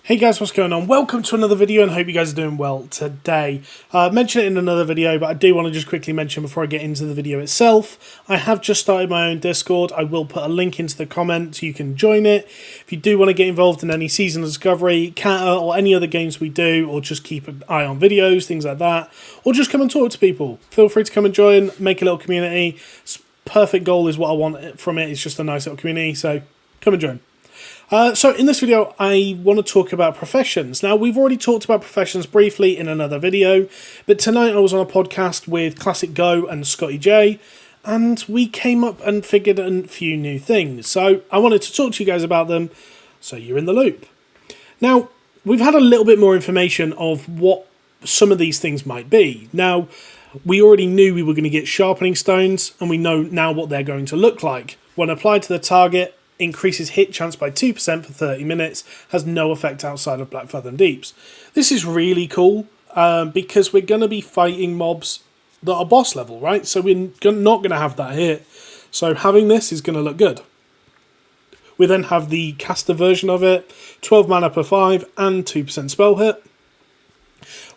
Hey guys, what's going on? Welcome to another video and hope you guys are doing well today. I mentioned it in another video, but I do want to just quickly mention before I get into the video itself, I have just started my own Discord. I will put a link into the comments, you can join it. If you do want to get involved in any season of Discovery, Kata, or any other games we do, or just keep an eye on videos, things like that, or just come and talk to people, feel free to come and join, make a little community. Perfect goal is what I want from it, it's just a nice little community, so come and join. So in this video, I want to talk about professions. Now, we've already talked about professions briefly in another video, but tonight I was on a podcast with Classic Go and Scotty J, and we came up and figured a few new things. So I wanted to talk to you guys about them, so you're in the loop. Now, we've had a little bit more information of what some of these things might be. Now, we already knew we were going to get sharpening stones, and we know now what they're going to look like. When applied to the target, increases hit chance by 2% for 30 minutes, has no effect outside of Blackfathom Deeps. This is really cool because we're going to be fighting mobs that are boss level, right? So we're not going to have that hit. So having this is going to look good. We then have the caster version of it, 12 mana per 5 and 2% spell hit.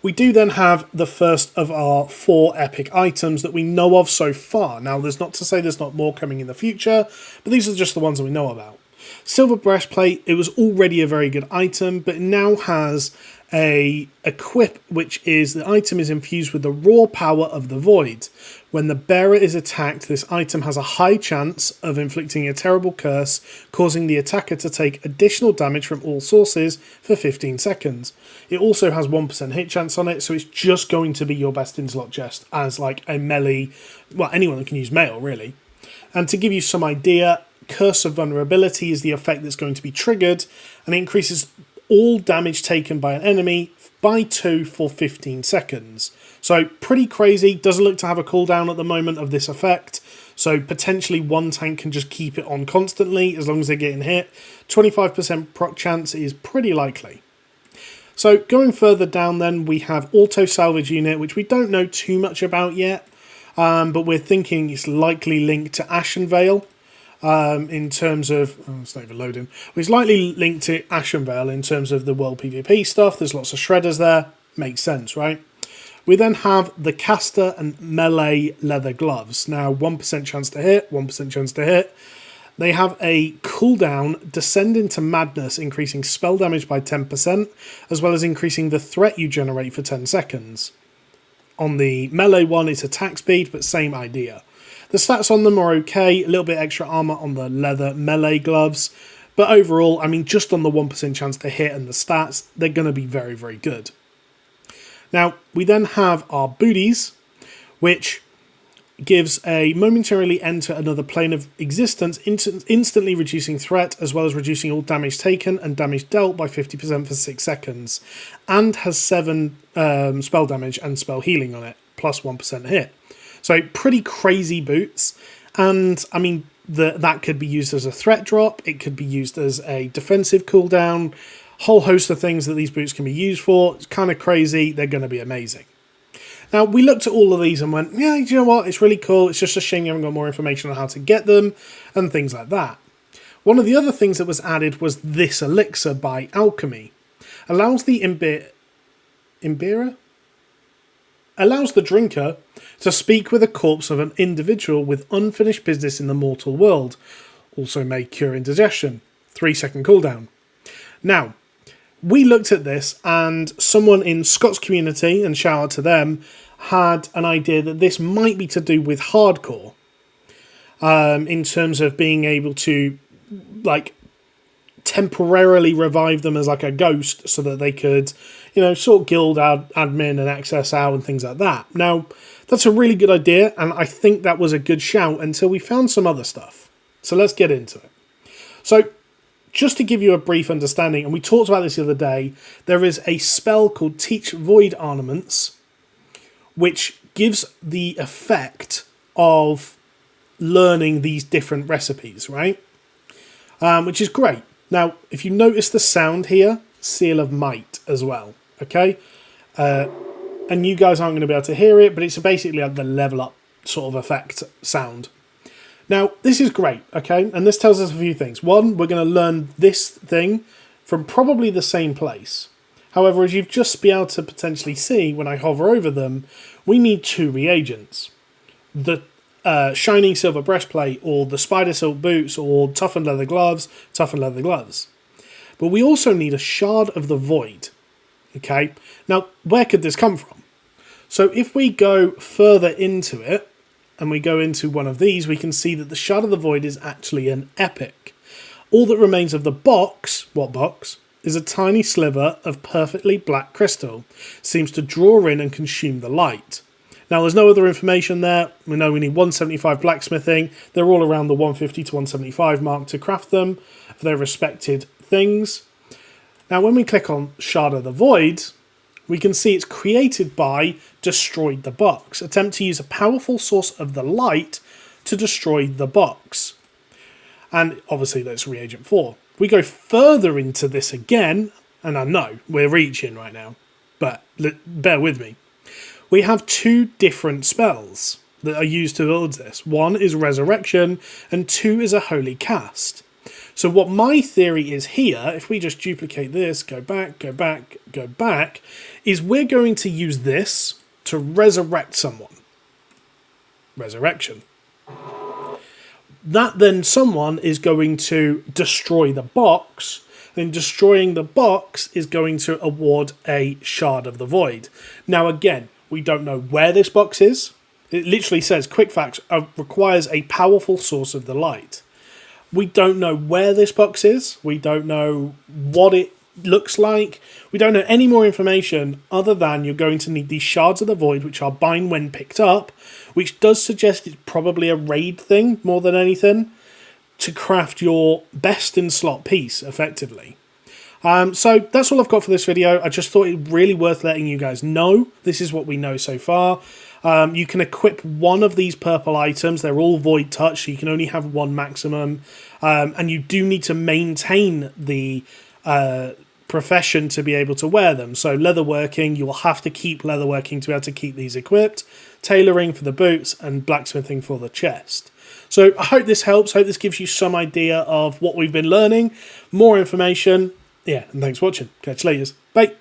We do then have the first of our 4 epic items that we know of so far. Now, there's not to say there's not more coming in the future, but these are just the ones that we know about. Silver Breastplate, it was already a very good item, but it now has a equip, which is the item is infused with the raw power of the void. When the bearer is attacked, this item has a high chance of inflicting a terrible curse, causing the attacker to take additional damage from all sources for 15 seconds. It also has 1% hit chance on it, so it's just going to be your best interlock chest as like a melee, well, anyone that can use mail, really. And to give you some idea, Curse of Vulnerability is the effect that's going to be triggered, and it increases all damage taken by an enemy by 2 for 15 seconds. So pretty crazy, doesn't look to have a cooldown at the moment of this effect, so potentially one tank can just keep it on constantly as long as they're getting hit. 25% proc chance is pretty likely. So going further down then, we have Auto Salvage Unit, which we don't know too much about yet, but we're thinking it's likely linked to Ashen Veil. In terms of, it's not even loading, it's likely linked to Ashen Veil in terms of the world PvP stuff. There's lots of shredders there, makes sense, right? We then have the caster and melee leather gloves. Now, 1% chance to hit, 1% chance to hit. They have a cooldown, Descend into Madness, increasing spell damage by 10%, as well as increasing the threat you generate for 10 seconds. On the melee one, it's attack speed, but same idea. The stats on them are okay, a little bit extra armor on the leather melee gloves, but overall, I mean, just on the 1% chance to hit and the stats, they're going to be very, very good. Now, we then have our booties, which gives a momentarily enter another plane of existence, instantly reducing threat, as well as reducing all damage taken and damage dealt by 50% for 6 seconds, and has 7 spell damage and spell healing on it, plus 1% hit. So pretty crazy boots, and I mean that could be used as a threat drop, it could be used as a defensive cooldown, whole host of things that these boots can be used for. It's kind of crazy, they're going to be amazing. Now, we looked at all of these and went, yeah, you know what, it's really cool, it's just a shame you haven't got more information on how to get them, and things like that. One of the other things that was added was this elixir by Alchemy. Allows the allows the drinker to speak with a corpse of an individual with unfinished business in the mortal world. Also may cure indigestion. 3-second cooldown. Now, we looked at this and someone in Scott's community, and shout out to them, had an idea that this might be to do with hardcore. In terms of being able to, like, temporarily revive them as like a ghost so that they could, you know, sort guild admin and access out and things like that. Now, that's a really good idea, and I think that was a good shout until we found some other stuff. So let's get into it. So, just to give you a brief understanding, and we talked about this the other day, there is a spell called Teach Void Ornaments, which gives the effect of learning these different recipes, right? Which is great. Now, if you notice the sound here, Seal of Might as well, okay? And you guys aren't going to be able to hear it, but it's basically like the level up sort of effect sound. Now, this is great, okay? And this tells us a few things. One, we're going to learn this thing from probably the same place. However, as you've just be able to potentially see when I hover over them, we need 2 reagents. The shiny silver breastplate, or the spider silk boots, or toughened leather gloves, But we also need a shard of the void. Okay, now where could this come from? So if we go further into it, and we go into one of these, we can see that the shard of the void is actually an epic. All that remains of the box, what box? Is a tiny sliver of perfectly black crystal. Seems to draw in and consume the light. Now, there's no other information there. We know we need 175 blacksmithing. They're all around the 150 to 175 mark to craft them for their respected things. Now, when we click on Shard of the Void, we can see it's created by Destroyed the Box. Attempt to use a powerful source of the light to destroy the box. And obviously that's reagent 4. We go further into this again, and I know we're reaching right now, but bear with me. We have 2 different spells that are used to build this. 1 is Resurrection, and 2 is a Holy Cast. So what my theory is here, if we just duplicate this, go back, is we're going to use this to resurrect someone. Resurrection. That then someone is going to destroy the box, and destroying the box is going to award a Shard of the Void. Now again, we don't know where this box is. It literally says, quick facts, requires a powerful source of the light. We don't know where this box is. We don't know what it looks like. We don't know any more information other than you're going to need these Shards of the Void, which are bind when picked up, which does suggest it's probably a raid thing more than anything, to craft your best in slot piece effectively. So that's all I've got for this video. I just thought it really worth letting you guys know. This is what we know so far. You can equip one of these purple items. They're all void touch, so you can only have 1 maximum. And you do need to maintain the profession to be able to wear them. So leatherworking, you will have to keep leatherworking to be able to keep these equipped. Tailoring for the boots, and blacksmithing for the chest. So I hope this helps. Hope this gives you some idea of what we've been learning. More information. Yeah, and thanks for watching. Catch you later. Bye.